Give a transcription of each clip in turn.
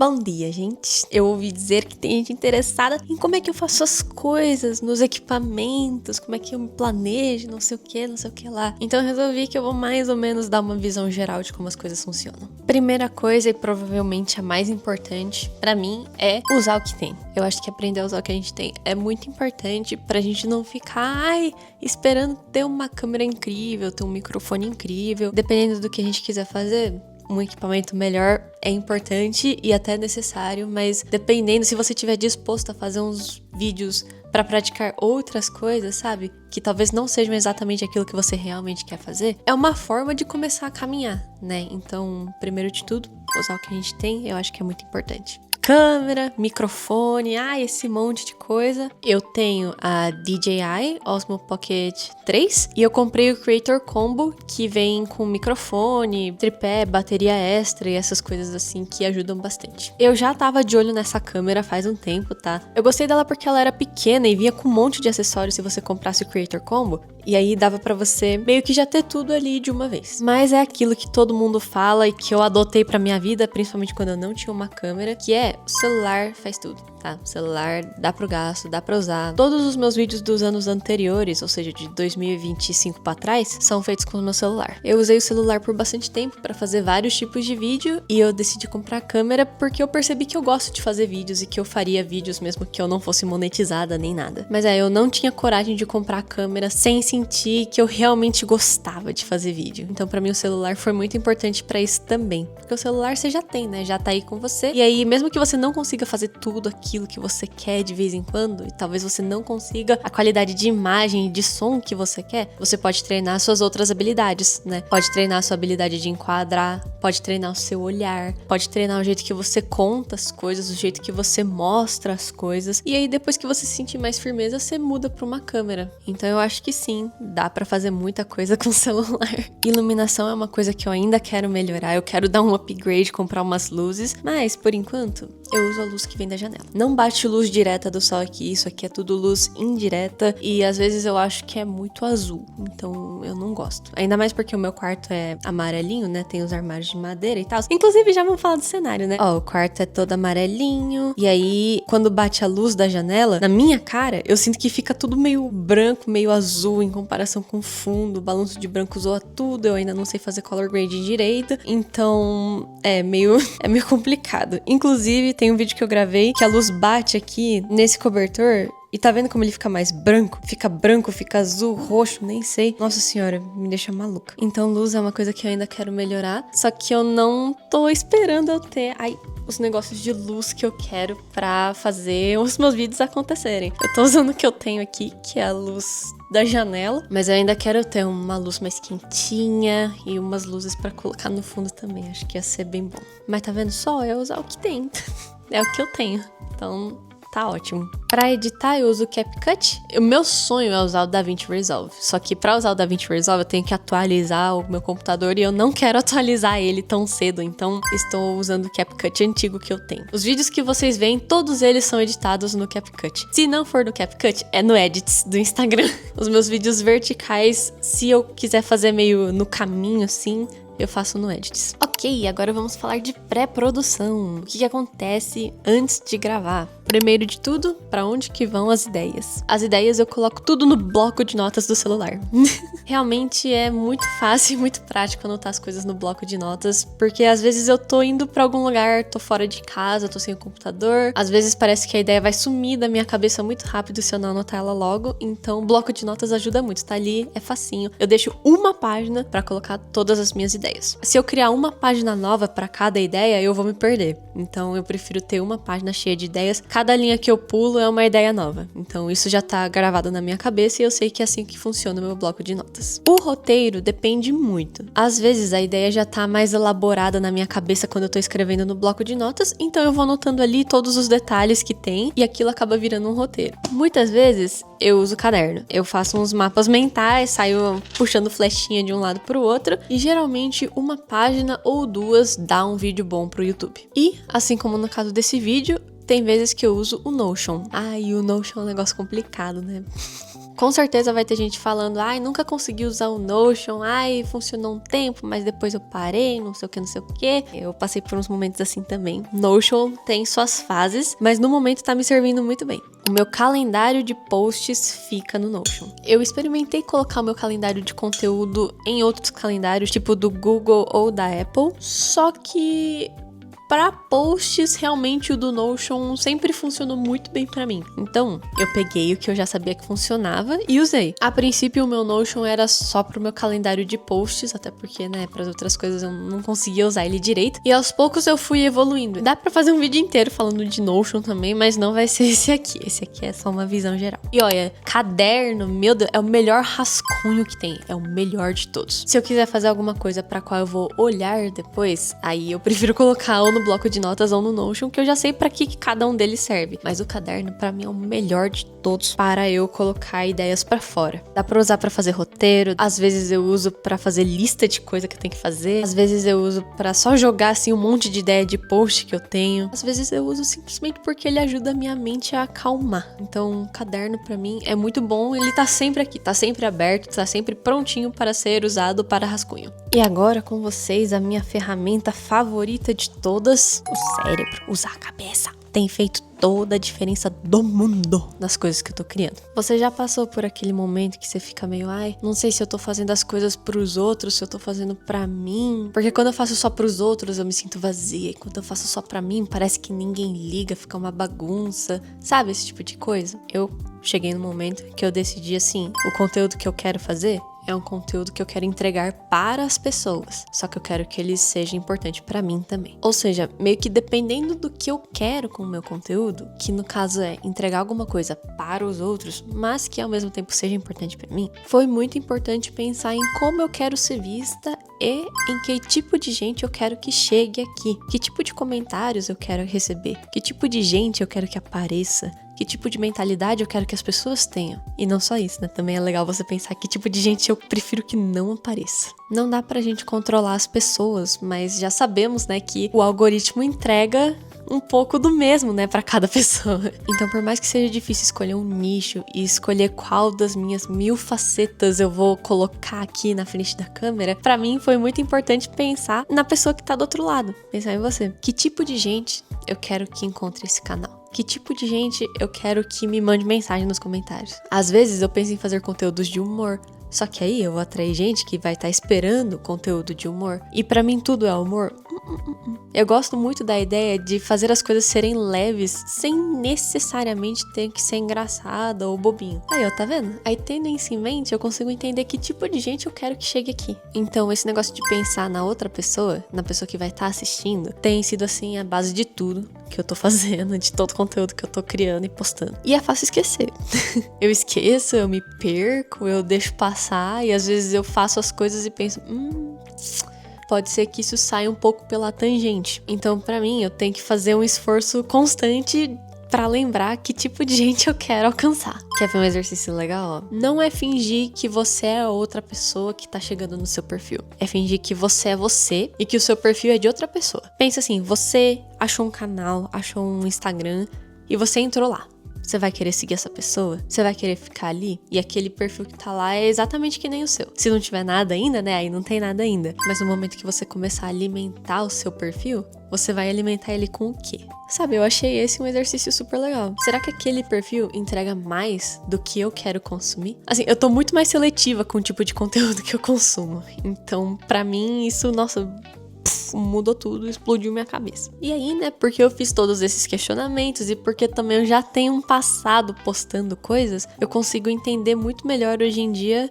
Bom dia, gente. Eu ouvi dizer que tem gente interessada em como é que eu faço as coisas, nos equipamentos, como é que eu me planejo, não sei o que lá. Então eu resolvi que eu vou mais ou menos dar uma visão geral de como as coisas funcionam. Primeira coisa, e provavelmente a mais importante pra mim, é usar o que tem. Eu acho que aprender a usar o que a gente tem é muito importante pra gente não ficar, esperando ter uma câmera incrível, ter um microfone incrível. Dependendo do que a gente quiser fazer, um equipamento melhor é importante e até necessário, mas dependendo, se você estiver disposto a fazer uns vídeos para praticar outras coisas, sabe? Que talvez não sejam exatamente aquilo que você realmente quer fazer, é uma forma de começar a caminhar, né? Então, primeiro de tudo, usar o que a gente tem, eu acho que é muito importante. Câmera, microfone, esse monte de coisa. Eu tenho a DJI Osmo Pocket 3 e eu comprei o Creator Combo, que vem com microfone, tripé, bateria extra e essas coisas assim que ajudam bastante. Eu já tava de olho nessa câmera faz um tempo, tá? Eu gostei dela porque ela era pequena e vinha com um monte de acessórios se você comprasse o Creator Combo. E aí dava pra você meio que já ter tudo ali de uma vez. Mas é aquilo que todo mundo fala e que eu adotei pra minha vida, principalmente quando eu não tinha uma câmera, que é o celular faz tudo, tá? O celular dá pro gasto, dá pra usar. Todos os meus vídeos dos anos anteriores, ou seja, de 2025 pra trás, são feitos com o meu celular. Eu usei o celular por bastante tempo pra fazer vários tipos de vídeo e eu decidi comprar a câmera porque eu percebi que eu gosto de fazer vídeos e que eu faria vídeos mesmo que eu não fosse monetizada nem nada. Mas eu não tinha coragem de comprar a câmera sem sentir que eu realmente gostava de fazer vídeo. Então pra mim o celular foi muito importante pra isso também. Porque o celular você já tem, né? Já tá aí com você. E aí mesmo que você não consiga fazer tudo aquilo que você quer de vez em quando, e talvez você não consiga a qualidade de imagem e de som que você quer, você pode treinar suas outras habilidades, né? Pode treinar a sua habilidade de enquadrar, pode treinar o seu olhar, pode treinar o jeito que você conta as coisas, o jeito que você mostra as coisas. E aí depois que você sentir mais firmeza, você muda pra uma câmera. Então eu acho que sim, dá pra fazer muita coisa com o celular. Iluminação é uma coisa que eu ainda quero melhorar, eu quero dar um upgrade, comprar umas luzes, mas por enquanto eu uso a luz que vem da janela. Não bate luz direta do sol aqui, isso aqui é tudo luz indireta e às vezes eu acho que é muito azul, então eu não gosto. Ainda mais porque o meu quarto é amarelinho, né? Tem os armários de madeira e tal. Inclusive, já vamos falar do cenário, né? O quarto é todo amarelinho e aí, quando bate a luz da janela, na minha cara, eu sinto que fica tudo meio branco, meio azul em comparação com o fundo. O balanço de branco zoa tudo, eu ainda não sei fazer color grading direito, então é meio complicado. Inclusive, tem um vídeo que eu gravei que a luz bate aqui nesse cobertor e tá vendo como ele fica mais branco? Fica azul, roxo, nem sei. Nossa senhora, me deixa maluca. Então luz é uma coisa que eu ainda quero melhorar, só que eu não tô esperando eu ter os negócios de luz que eu quero pra fazer os meus vídeos acontecerem. Eu tô usando o que eu tenho aqui, que é a luz da janela, mas eu ainda quero ter uma luz mais quentinha e umas luzes pra colocar no fundo também. Acho que ia ser bem bom. Mas tá vendo só? É usar o que tem. É o que eu tenho. Então tá ótimo. Pra editar, eu uso o CapCut. O meu sonho é usar o DaVinci Resolve. Só que pra usar o DaVinci Resolve, eu tenho que atualizar o meu computador e eu não quero atualizar ele tão cedo. Então, estou usando o CapCut antigo que eu tenho. Os vídeos que vocês veem, todos eles são editados no CapCut. Se não for no CapCut, é no Edits do Instagram. Os meus vídeos verticais, se eu quiser fazer meio no caminho assim, eu faço no Edits. Ok, agora vamos falar de pré-produção. O que acontece antes de gravar? Primeiro de tudo, pra onde que vão as ideias? As ideias eu coloco tudo no bloco de notas do celular. Realmente é muito fácil e muito prático anotar as coisas no bloco de notas, porque às vezes eu tô indo pra algum lugar, tô fora de casa, tô sem o computador. Às vezes parece que a ideia vai sumir da minha cabeça muito rápido se eu não anotar ela logo. Então o bloco de notas ajuda muito, tá ali, é facinho. Eu deixo uma página pra colocar todas as minhas ideias. Se eu criar uma página nova pra cada ideia, eu vou me perder. Então eu prefiro ter uma página cheia de ideias. Cada linha que eu pulo é uma ideia nova. Então isso já tá gravado na minha cabeça e eu sei que é assim que funciona o meu bloco de notas. O roteiro depende muito. Às vezes a ideia já tá mais elaborada na minha cabeça quando eu tô escrevendo no bloco de notas, então eu vou anotando ali todos os detalhes que tem e aquilo acaba virando um roteiro. Muitas vezes eu uso caderno. Eu faço uns mapas mentais, saio puxando flechinha de um lado pro outro e geralmente uma página ou duas dá um vídeo bom pro YouTube. E, assim como no caso desse vídeo, tem vezes que eu uso o Notion. E o Notion é um negócio complicado, né? Com certeza vai ter gente falando, ai, nunca consegui usar o Notion, ai, funcionou um tempo, mas depois eu parei, não sei o que, não sei o que. Eu passei por uns momentos assim também. Notion tem suas fases, mas no momento tá me servindo muito bem. O meu calendário de posts fica no Notion. Eu experimentei colocar o meu calendário de conteúdo em outros calendários, tipo do Google ou da Apple, só que para posts, realmente o do Notion sempre funcionou muito bem pra mim. Então, eu peguei o que eu já sabia que funcionava e usei. A princípio, o meu Notion era só pro meu calendário de posts, até porque, né, pras outras coisas eu não conseguia usar ele direito. E aos poucos eu fui evoluindo. Dá pra fazer um vídeo inteiro falando de Notion também, mas não vai ser esse aqui. Esse aqui é só uma visão geral. E olha, caderno, meu Deus, é o melhor rascunho que tem. É o melhor de todos. Se eu quiser fazer alguma coisa pra qual eu vou olhar depois, aí eu prefiro colocar ou no bloco de notas ou no Notion, que eu já sei pra que cada um deles serve. Mas o caderno, pra mim, é o melhor de todos para eu colocar ideias pra fora. Dá pra usar pra fazer roteiro, às vezes eu uso pra fazer lista de coisa que eu tenho que fazer, às vezes eu uso pra só jogar, assim, um monte de ideia de post que eu tenho, às vezes eu uso simplesmente porque ele ajuda a minha mente a acalmar. Então, o caderno, pra mim, é muito bom, ele tá sempre aqui, tá sempre aberto, tá sempre prontinho para ser usado para rascunho. E agora, com vocês, a minha ferramenta favorita de todas, o cérebro, usar a cabeça. Tem feito toda a diferença do mundo nas coisas que eu tô criando. Você já passou por aquele momento que você fica meio, ai, não sei se eu tô fazendo as coisas pros outros, se eu tô fazendo pra mim. Porque quando eu faço só pros outros, eu me sinto vazia. E quando eu faço só pra mim, parece que ninguém liga, fica uma bagunça. Sabe esse tipo de coisa? Eu cheguei no momento que eu decidi assim, o conteúdo que eu quero fazer é um conteúdo que eu quero entregar para as pessoas, só que eu quero que ele seja importante para mim também. Ou seja, meio que dependendo do que eu quero com o meu conteúdo, que no caso é entregar alguma coisa para os outros, mas que ao mesmo tempo seja importante para mim, foi muito importante pensar em como eu quero ser vista e em que tipo de gente eu quero que chegue aqui, que tipo de comentários eu quero receber, que tipo de gente eu quero que apareça, que tipo de mentalidade eu quero que as pessoas tenham. E não só isso, né? Também é legal você pensar que tipo de gente eu prefiro que não apareça. Não dá pra gente controlar as pessoas, mas já sabemos, né, que o algoritmo entrega um pouco do mesmo, né, pra cada pessoa. Então, por mais que seja difícil escolher um nicho e escolher qual das minhas 1000 facetas eu vou colocar aqui na frente da câmera, pra mim foi muito importante pensar na pessoa que tá do outro lado. Pensar em você. Que tipo de gente eu quero que encontre esse canal? Que tipo de gente eu quero que me mande mensagem nos comentários? Às vezes eu penso em fazer conteúdos de humor, só que aí eu vou atrair gente que vai estar esperando conteúdo de humor. E pra mim tudo é humor. Eu gosto muito da ideia de fazer as coisas serem leves, sem necessariamente ter que ser engraçada ou bobinho. Aí, ó, tá vendo? Aí, tendo isso em mente, eu consigo entender que tipo de gente eu quero que chegue aqui. Então, esse negócio de pensar na outra pessoa, na pessoa que vai estar assistindo, tem sido, assim, a base de tudo que eu tô fazendo, de todo o conteúdo que eu tô criando e postando. E é fácil esquecer. Eu esqueço, eu me perco, eu deixo passar, e às vezes eu faço as coisas e penso, pode ser que isso saia um pouco pela tangente. Então, pra mim, eu tenho que fazer um esforço constante pra lembrar que tipo de gente eu quero alcançar. Quer ver um exercício legal? Ó? Não é fingir que você é a outra pessoa que tá chegando no seu perfil. É fingir que você é você e que o seu perfil é de outra pessoa. Pensa assim, você achou um canal, achou um Instagram e você entrou lá. Você vai querer seguir essa pessoa? Você vai querer ficar ali? E aquele perfil que tá lá é exatamente que nem o seu. Se não tiver nada ainda, né? Aí não tem nada ainda. Mas no momento que você começar a alimentar o seu perfil, você vai alimentar ele com o quê? Sabe, eu achei esse um exercício super legal. Será que aquele perfil entrega mais do que eu quero consumir? Assim, eu tô muito mais seletiva com o tipo de conteúdo que eu consumo. Então, pra mim, isso, nossa, mudou tudo, explodiu minha cabeça. E aí, né, porque eu fiz todos esses questionamentos e porque também eu já tenho um passado postando coisas, eu consigo entender muito melhor hoje em dia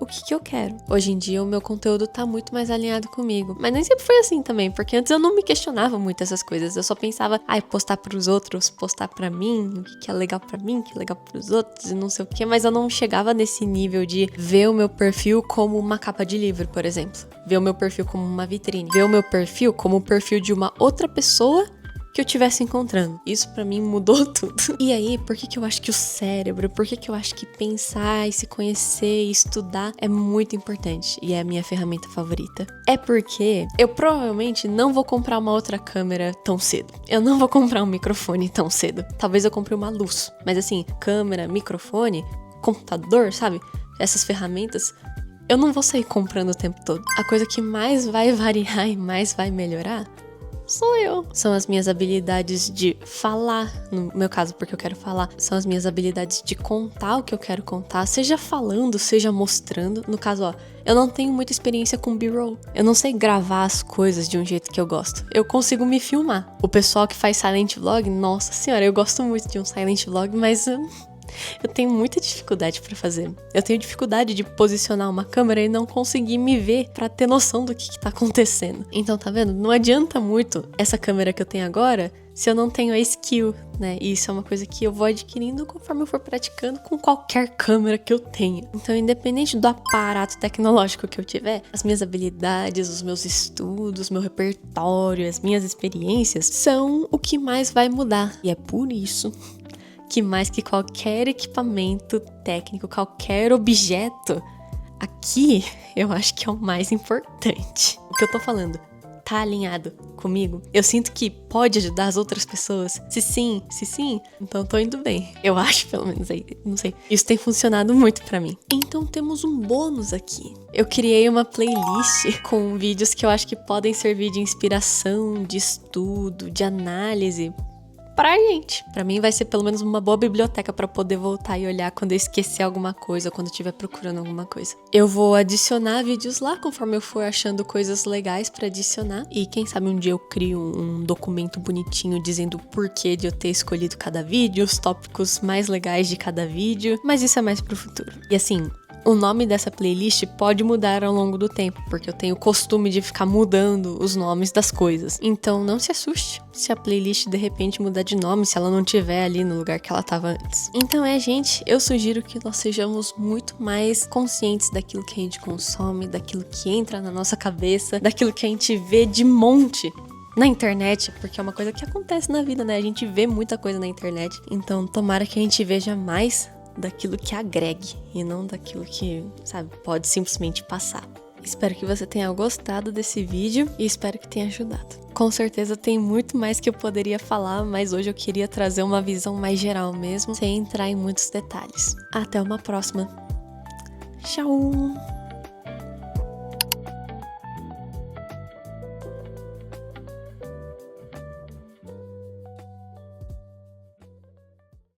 o que eu quero. Hoje em dia o meu conteúdo tá muito mais alinhado comigo. Mas nem sempre foi assim também, porque antes eu não me questionava muito essas coisas. Eu só pensava, postar pros outros, postar pra mim, o que é legal pra mim, o que é legal pros outros e não sei o que. Mas eu não chegava nesse nível de ver o meu perfil como uma capa de livro, por exemplo. Ver o meu perfil como uma vitrine. Ver o meu perfil como o perfil de uma outra pessoa que eu estivesse encontrando. Isso pra mim mudou tudo. E aí, por que eu acho que o cérebro, por que eu acho que pensar e se conhecer e estudar é muito importante e é a minha ferramenta favorita? É porque eu provavelmente não vou comprar uma outra câmera tão cedo. Eu não vou comprar um microfone tão cedo. Talvez eu compre uma luz. Mas assim, câmera, microfone, computador, sabe? Essas ferramentas, eu não vou sair comprando o tempo todo. A coisa que mais vai variar e mais vai melhorar sou eu. São as minhas habilidades de falar, no meu caso, porque eu quero falar. São as minhas habilidades de contar o que eu quero contar, seja falando, seja mostrando. No caso, ó, eu não tenho muita experiência com B-roll. Eu não sei gravar as coisas de um jeito que eu gosto. Eu consigo me filmar. O pessoal que faz silent vlog, nossa senhora, eu gosto muito de um silent vlog, mas eu tenho muita dificuldade pra fazer. Eu tenho dificuldade de posicionar uma câmera e não conseguir me ver pra ter noção do que tá acontecendo. Então, tá vendo? Não adianta muito essa câmera que eu tenho agora se eu não tenho a skill, né? E isso é uma coisa que eu vou adquirindo conforme eu for praticando com qualquer câmera que eu tenha. Então, independente do aparato tecnológico que eu tiver, as minhas habilidades, os meus estudos, meu repertório, as minhas experiências são o que mais vai mudar. E é por isso que mais que qualquer equipamento técnico, qualquer objeto, aqui eu acho que é o mais importante. O que eu tô falando tá alinhado comigo? Eu sinto que pode ajudar as outras pessoas? Se sim, então tô indo bem. Eu acho, pelo menos, aí, não sei. Isso tem funcionado muito pra mim. Então temos um bônus aqui. Eu criei uma playlist com vídeos que eu acho que podem servir de inspiração, de estudo, de análise pra gente. Pra mim vai ser pelo menos uma boa biblioteca pra poder voltar e olhar quando eu esquecer alguma coisa, quando eu estiver procurando alguma coisa. Eu vou adicionar vídeos lá conforme eu for achando coisas legais pra adicionar. E quem sabe um dia eu crio um documento bonitinho dizendo o porquê de eu ter escolhido cada vídeo, os tópicos mais legais de cada vídeo. Mas isso é mais pro futuro. E assim, o nome dessa playlist pode mudar ao longo do tempo, porque eu tenho o costume de ficar mudando os nomes das coisas. Então não se assuste se a playlist de repente mudar de nome, se ela não estiver ali no lugar que ela estava antes. Então gente, eu sugiro que nós sejamos muito mais conscientes daquilo que a gente consome, daquilo que entra na nossa cabeça, daquilo que a gente vê de monte na internet, porque é uma coisa que acontece na vida, né? A gente vê muita coisa na internet, então tomara que a gente veja mais daquilo que agregue e não daquilo que, sabe, pode simplesmente passar. Espero que você tenha gostado desse vídeo e espero que tenha ajudado. Com certeza tem muito mais que eu poderia falar, mas hoje eu queria trazer uma visão mais geral mesmo, sem entrar em muitos detalhes. Até uma próxima. Tchau!